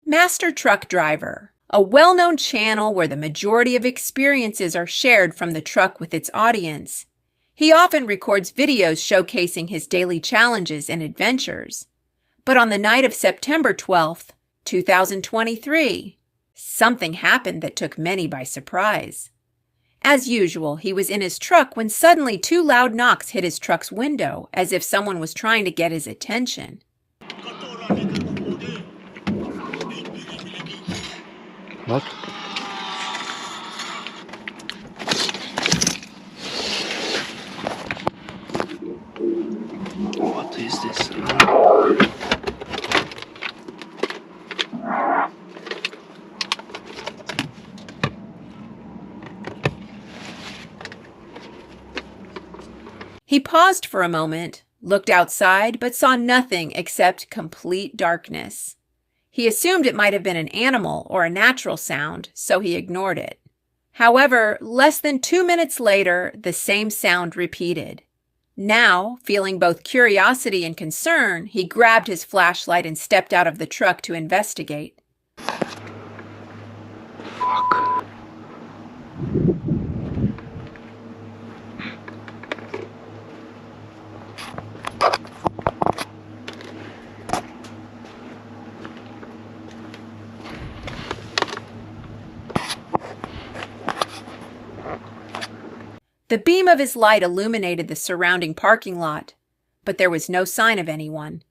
Master Truck Driver, a well-known channel where the majority of experiences are shared from the truck with its audience. He often records videos showcasing his daily challenges and adventures. But on the night of September 12th, 2023, something happened that took many by surprise. As usual, he was in his truck when suddenly two loud knocks hit his truck's window, as if someone was trying to get his attention. What? What is this? He paused for a moment, looked outside, but saw nothing except complete darkness. He assumed it might have been an animal or a natural sound, so he ignored it. However, less than 2 minutes later, the same sound repeated. Now, feeling both curiosity and concern, he grabbed his flashlight and stepped out of the truck to investigate. Fuck. The beam of his light illuminated the surrounding parking lot, but there was no sign of anyone.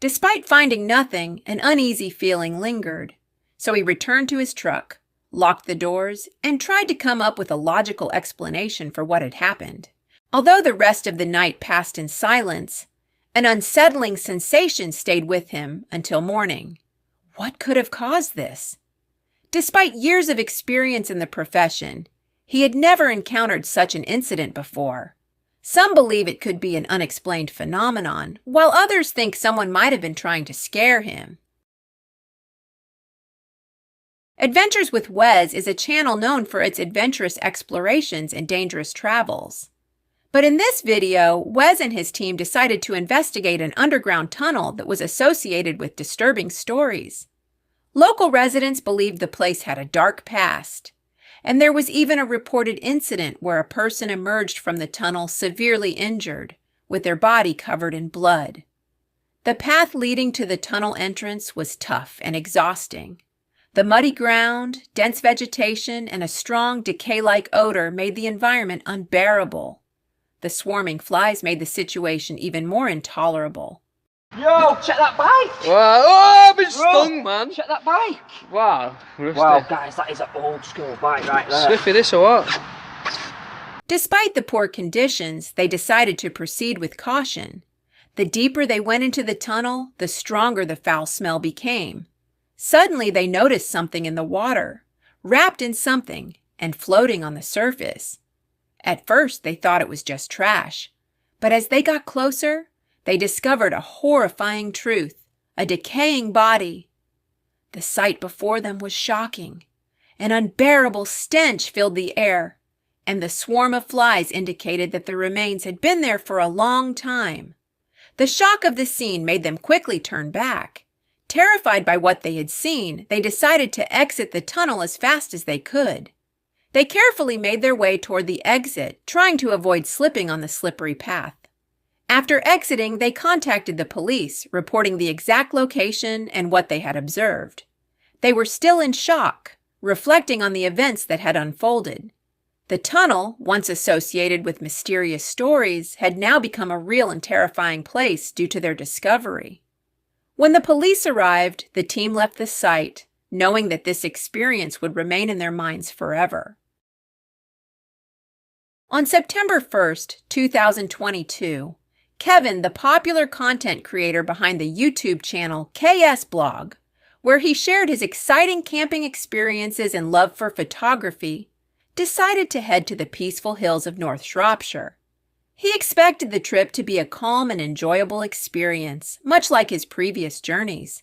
Despite finding nothing, an uneasy feeling lingered, so he returned to his truck, locked the doors, and tried to come up with a logical explanation for what had happened. Although the rest of the night passed in silence, an unsettling sensation stayed with him until morning. What could have caused this? Despite years of experience in the profession, he had never encountered such an incident before. Some believe it could be an unexplained phenomenon, while others think someone might have been trying to scare him. Adventures with Wes is a channel known for its adventurous explorations and dangerous travels. But in this video, Wes and his team decided to investigate an underground tunnel that was associated with disturbing stories. Local residents believed the place had a dark past, and there was even a reported incident where a person emerged from the tunnel severely injured, with their body covered in blood. The path leading to the tunnel entrance was tough and exhausting. The muddy ground, dense vegetation, and a strong decay-like odor made the environment unbearable. The swarming flies made the situation even more intolerable. Yo, check that bike! Wow. Oh, I've been stung, man. Check that bike! Wow. Rusty. Wow, guys, that is an old school bike right there. Sniffy this or what? Despite the poor conditions, they decided to proceed with caution. The deeper they went into the tunnel, the stronger the foul smell became. Suddenly, they noticed something in the water, wrapped in something and floating on the surface. At first, they thought it was just trash, but as they got closer, they discovered a horrifying truth, a decaying body. The sight before them was shocking. An unbearable stench filled the air, and the swarm of flies indicated that the remains had been there for a long time. The shock of the scene made them quickly turn back. Terrified by what they had seen, they decided to exit the tunnel as fast as they could. They carefully made their way toward the exit, trying to avoid slipping on the slippery path. After exiting, they contacted the police, reporting the exact location and what they had observed. They were still in shock, reflecting on the events that had unfolded. The tunnel, once associated with mysterious stories, had now become a real and terrifying place due to their discovery. When the police arrived, the team left the site, knowing that this experience would remain in their minds forever. On September 1st, 2022, Kevin, the popular content creator behind the YouTube channel KS Blog, where he shared his exciting camping experiences and love for photography, decided to head to the peaceful hills of North Shropshire. He expected the trip to be a calm and enjoyable experience, much like his previous journeys.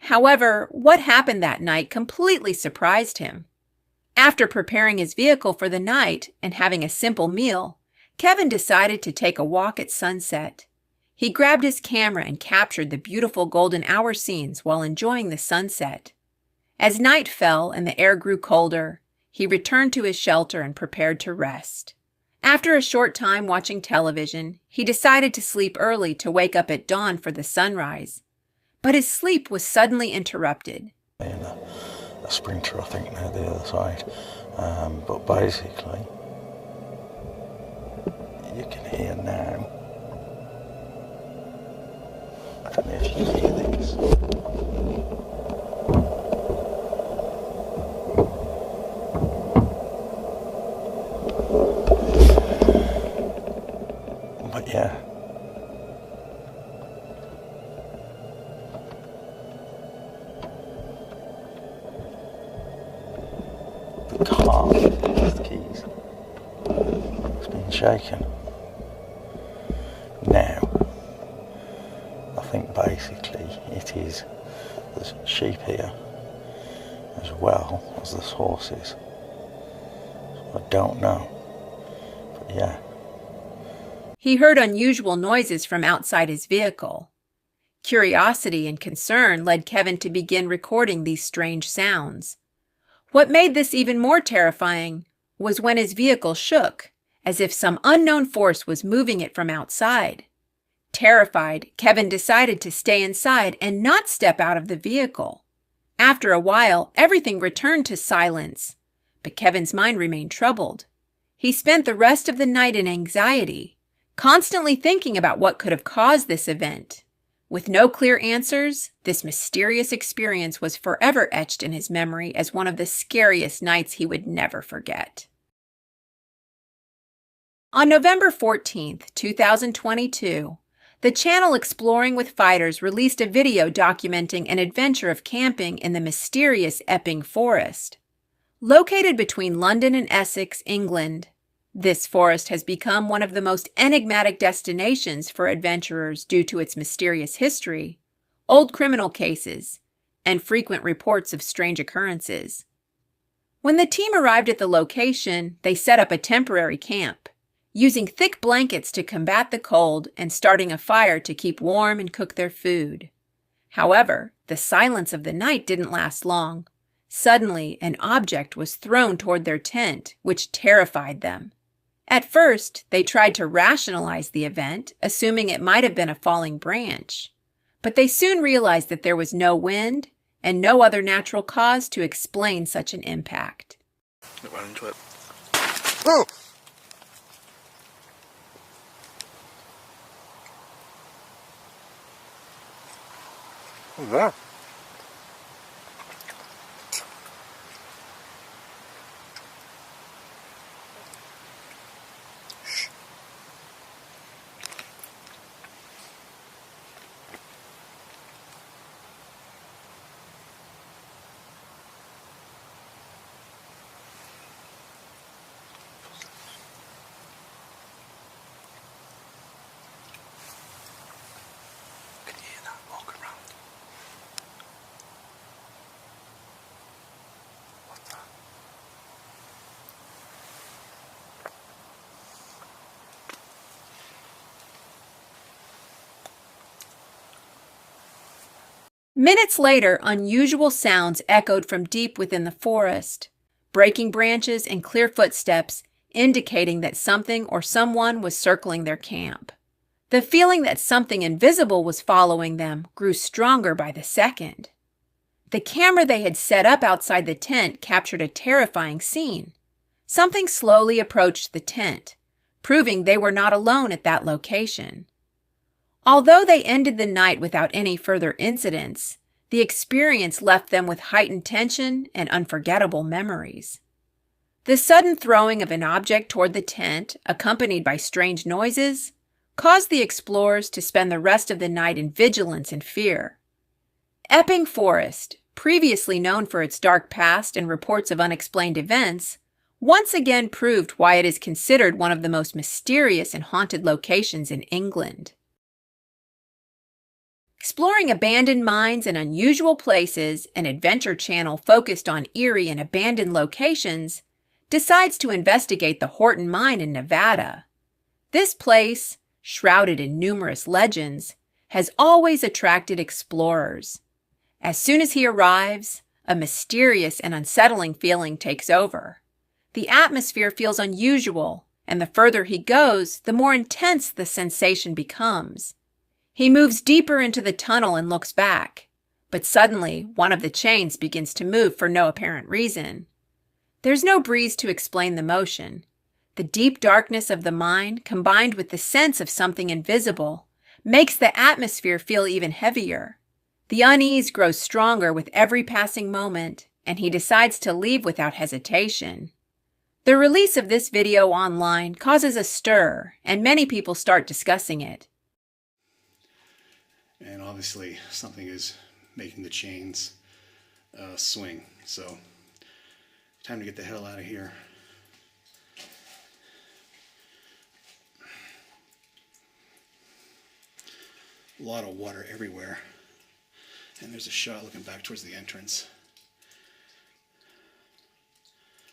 However, what happened that night completely surprised him. After preparing his vehicle for the night and having a simple meal, Kevin decided to take a walk at sunset. He grabbed his camera and captured the beautiful golden hour scenes while enjoying the sunset. As night fell and the air grew colder, he returned to his shelter and prepared to rest. After a short time watching television, he decided to sleep early to wake up at dawn for the sunrise. But his sleep was suddenly interrupted. And a sprinter, I think, now the other side. But basically, you can hear now. I don't know if you can hear this. But yeah. The car with the keys has been shaken. Now, I think basically it is, there's sheep here as well as there's horses. So I don't know, but yeah. He heard unusual noises from outside his vehicle. Curiosity and concern led Kevin to begin recording these strange sounds. What made this even more terrifying was when his vehicle shook, as if some unknown force was moving it from outside. Terrified, Kevin decided to stay inside and not step out of the vehicle. After a while, everything returned to silence, but Kevin's mind remained troubled. He spent the rest of the night in anxiety, constantly thinking about what could have caused this event. With no clear answers, this mysterious experience was forever etched in his memory as one of the scariest nights he would never forget. On November 14, 2022, the channel Exploring with Fighters released a video documenting an adventure of camping in the mysterious Epping Forest. Located between London and Essex, England, this forest has become one of the most enigmatic destinations for adventurers due to its mysterious history, old criminal cases, and frequent reports of strange occurrences. When the team arrived at the location, they set up a temporary camp, using thick blankets to combat the cold and starting a fire to keep warm and cook their food. However, the silence of the night didn't last long. Suddenly, an object was thrown toward their tent, which terrified them. At first, they tried to rationalize the event, assuming it might have been a falling branch. But they soon realized that there was no wind and no other natural cause to explain such an impact. Run into it. Oh! What's that? Can you hear that walking around? What's that? Minutes later, unusual sounds echoed from deep within the forest, breaking branches and clear footsteps indicating that something or someone was circling their camp. The feeling that something invisible was following them grew stronger by the second. The camera they had set up outside the tent captured a terrifying scene. Something slowly approached the tent, proving they were not alone at that location. Although they ended the night without any further incidents, the experience left them with heightened tension and unforgettable memories. The sudden throwing of an object toward the tent, accompanied by strange noises, caused the explorers to spend the rest of the night in vigilance and fear. Epping Forest, previously known for its dark past and reports of unexplained events, once again proved why it is considered one of the most mysterious and haunted locations in England. Exploring abandoned mines and unusual places, an adventure channel focused on eerie and abandoned locations decides to investigate the Horton Mine in Nevada. This place, shrouded in numerous legends, has always attracted explorers. As soon as he arrives, a mysterious and unsettling feeling takes over. The atmosphere feels unusual, and the further he goes, the more intense the sensation becomes. He moves deeper into the tunnel and looks back, but suddenly one of the chains begins to move for no apparent reason. There's no breeze to explain the motion. The deep darkness of the mine, combined with the sense of something invisible, makes the atmosphere feel even heavier. The unease grows stronger with every passing moment, and he decides to leave without hesitation. The release of this video online causes a stir, and many people start discussing it. And obviously something is making the chains swing, so time to get the hell out of here. A lot of water everywhere, and there's a shot looking back towards the entrance.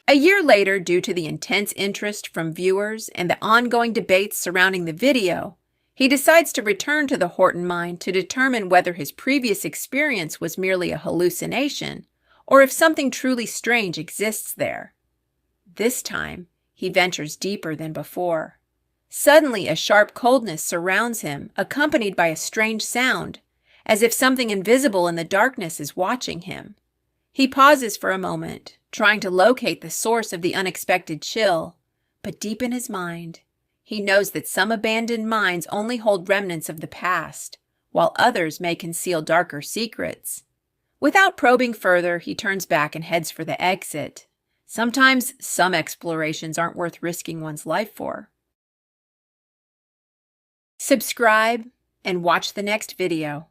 A year later, due to the intense interest from viewers and the ongoing debates surrounding the video, he decides to return to the Horton mine to determine whether his previous experience was merely a hallucination or if something truly strange exists there. This time, he ventures deeper than before. Suddenly, a sharp coldness surrounds him, accompanied by a strange sound, as if something invisible in the darkness is watching him. He pauses for a moment, trying to locate the source of the unexpected chill, but deep in his mind, he knows that some abandoned mines only hold remnants of the past, while others may conceal darker secrets. Without probing further, he turns back and heads for the exit. Sometimes some explorations aren't worth risking one's life for. Subscribe and watch the next video.